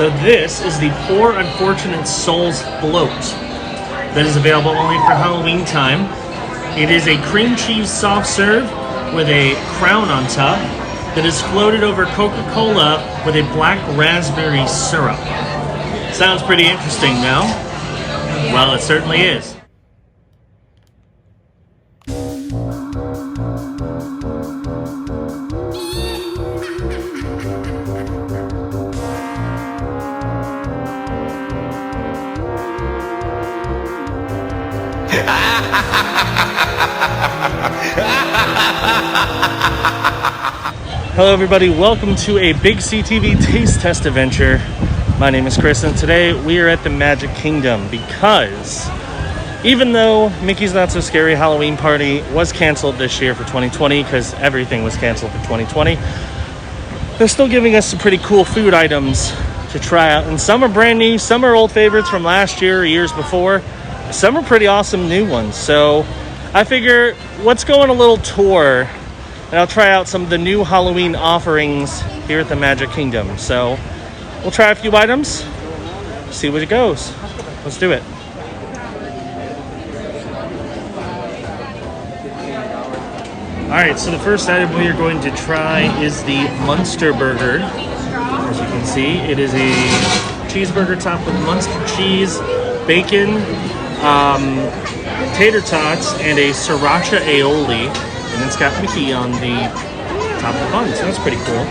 So this is the Poor Unfortunate Souls float that is available only for Halloween time. It is a cream cheese soft serve with a crown on top that is floated over Coca-Cola with a black raspberry syrup. Sounds pretty interesting, no? Well, it certainly is. Hello everybody, welcome to a BigCTV taste test adventure. My name is Chris and today we are at the Magic Kingdom because even though Mickey's Not So Scary Halloween Party was canceled this year for 2020 because everything was canceled for 2020, they're still giving us some pretty cool food items to try out, and some are brand new, some are old favorites from last year or years before. Some are pretty awesome new ones. So I figure let's go on a little tour and I'll try out some of the new Halloween offerings here at the Magic Kingdom. So we'll try a few items, see what it goes. Let's do it. All right, so the first item we are going to try is the Munster Burger. As you can see, it is a cheeseburger topped with Munster cheese, bacon, tater tots, and a sriracha aioli, and it's got Mickey on the top of the bun, so that's pretty cool.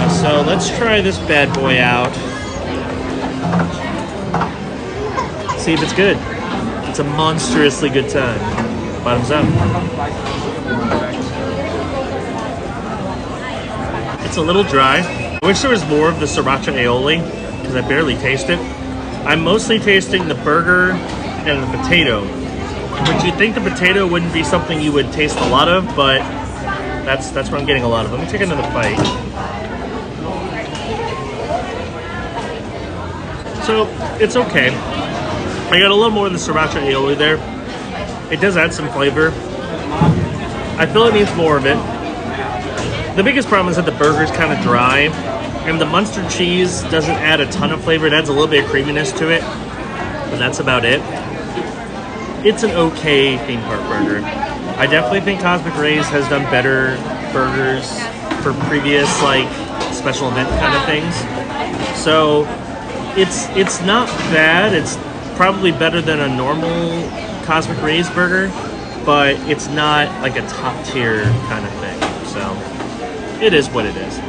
So let's try this bad boy out. See if it's good. It's a monstrously good time. Bottoms up. It's a little dry. I wish there was more of the sriracha aioli because I barely taste it. I'm mostly tasting the burger and the potato, but you'd think the potato wouldn't be something you would taste a lot of, but that's what I'm getting a lot of. Let me take another bite. So it's okay. I got a little more of the sriracha aioli there. It does add some flavor. I feel it needs more of it. The biggest problem is that the burger's kind of dry, and the Munster cheese doesn't add a ton of flavor. It adds a little bit of creaminess to it, but that's about it. It's an okay theme park burger. I definitely think Cosmic Rays has done better burgers for previous special event kind of things. So it's not bad. It's probably better than a normal Cosmic Rays burger, but it's not like a top tier kind of thing. So it is what it is.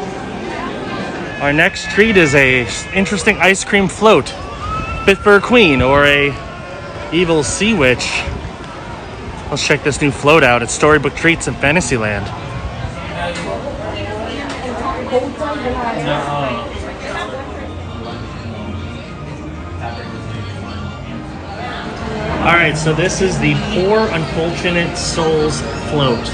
Our next treat is a interesting ice cream float, fit for a queen or a evil sea witch. Let's check this new float out at Storybook Treats in Fantasyland. Alright, so this is the Poor Unfortunate Souls float.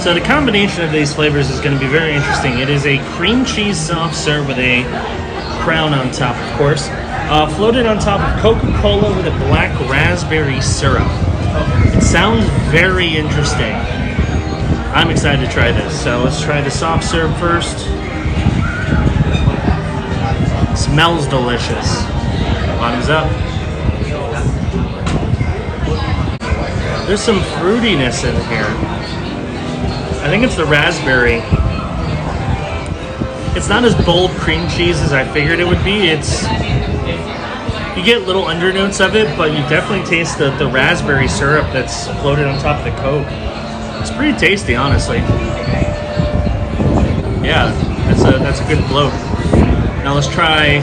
So the combination of these flavors is going to be very interesting. It is a cream cheese soft serve with a crown on top, of course. Floated on top of Coca-Cola with a black raspberry syrup. It sounds very interesting. I'm excited to try this. So let's try the soft serve first. Smells delicious. Bottoms up. There's some fruitiness in here. I think it's the raspberry. It's not as bold cream cheese as I figured it would be. You get little undernotes of it, but you definitely taste the raspberry syrup that's floated on top of the Coke. It's pretty tasty, honestly. Yeah, that's a good float. Now let's try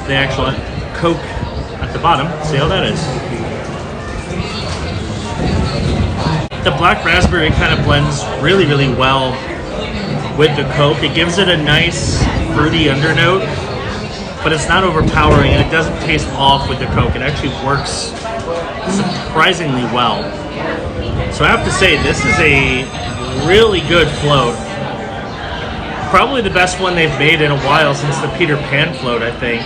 the actual Coke at the bottom. See how that is. The black raspberry kind of blends really, really well with the Coke. It gives it a nice fruity undernote, but it's not overpowering and it doesn't taste off with the Coke. It actually works surprisingly well. So I have to say, this is a really good float. Probably the best one they've made in a while since the Peter Pan float, I think.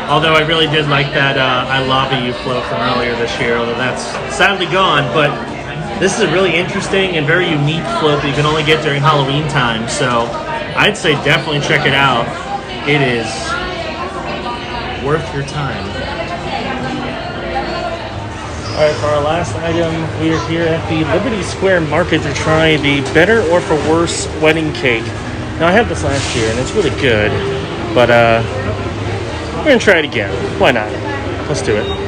Although I really did like that I Lava You float from earlier this year, although that's sadly gone. But this is a really interesting and very unique float that you can only get during Halloween time. So I'd say definitely check it out. It is worth your time. All right, for our last item, we are here at the Liberty Square Market to try the Better or for Worse wedding cake. Now, I had this last year, and it's really good, but we're gonna try it again. Why not? Let's do it.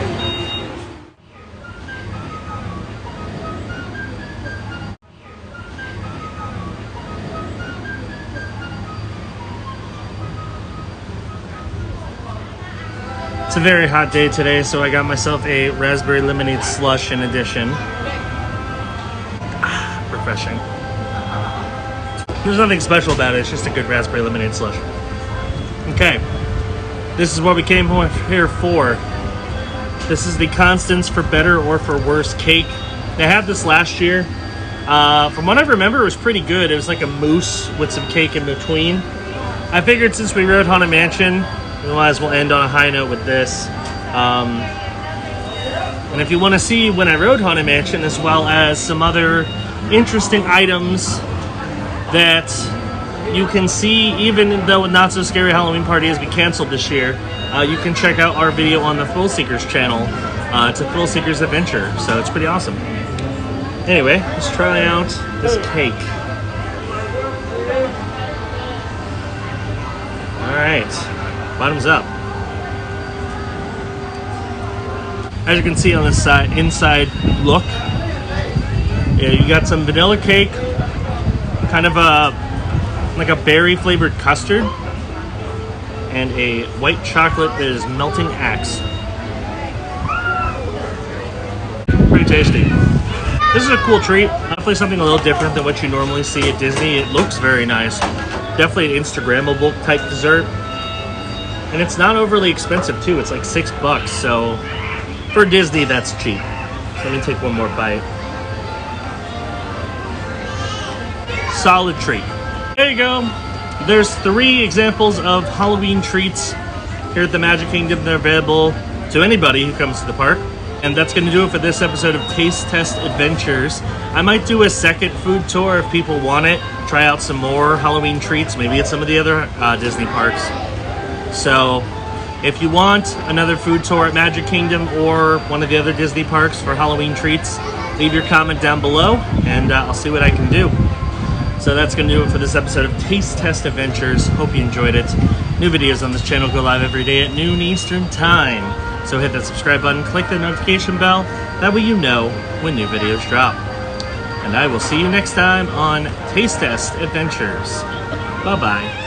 It's a very hot day today, so I got myself a raspberry lemonade slush in addition. Refreshing. There's nothing special about it, it's just a good raspberry lemonade slush. Okay, this is what we came here for. This is the Constance for Better or for Worse cake. They had this last year. From what I remember, it was pretty good. It was like a mousse with some cake in between. I figured since we rode Haunted Mansion, we might as well end on a high note with this. And if you want to see when I rode Haunted Mansion, as well as some other interesting items that you can see, even though Not So Scary Halloween Party has been canceled this year, you can check out our video on the Thrill Seekers channel. It's a Thrill Seekers adventure, so it's pretty awesome. Anyway, let's try out this cake. All right. Bottoms up. As you can see on this side, inside look, yeah, you got some vanilla cake, kind of like a berry flavored custard, and a white chocolate that is melting axe. Pretty tasty. This is a cool treat. Definitely something a little different than what you normally see at Disney. It looks very nice. Definitely an Instagrammable type dessert. And it's not overly expensive too. It's like $6, so for Disney, that's cheap. So let me take one more bite. Solid treat. There you go. There's 3 examples of Halloween treats here at the Magic Kingdom. They're available to anybody who comes to the park. And that's going to do it for this episode of Taste Test Adventures. I might do a second food tour if people want it. Try out some more Halloween treats, maybe at some of the other Disney parks. So if you want another food tour at Magic Kingdom or one of the other Disney parks for Halloween treats, leave your comment down below and I'll see what I can do. So that's going to do it for this episode of Taste Test Adventures. Hope you enjoyed it. New videos on this channel go live every day at noon Eastern Time. So hit that subscribe button, click the notification bell. That way you know when new videos drop. And I will see you next time on Taste Test Adventures. Bye-bye.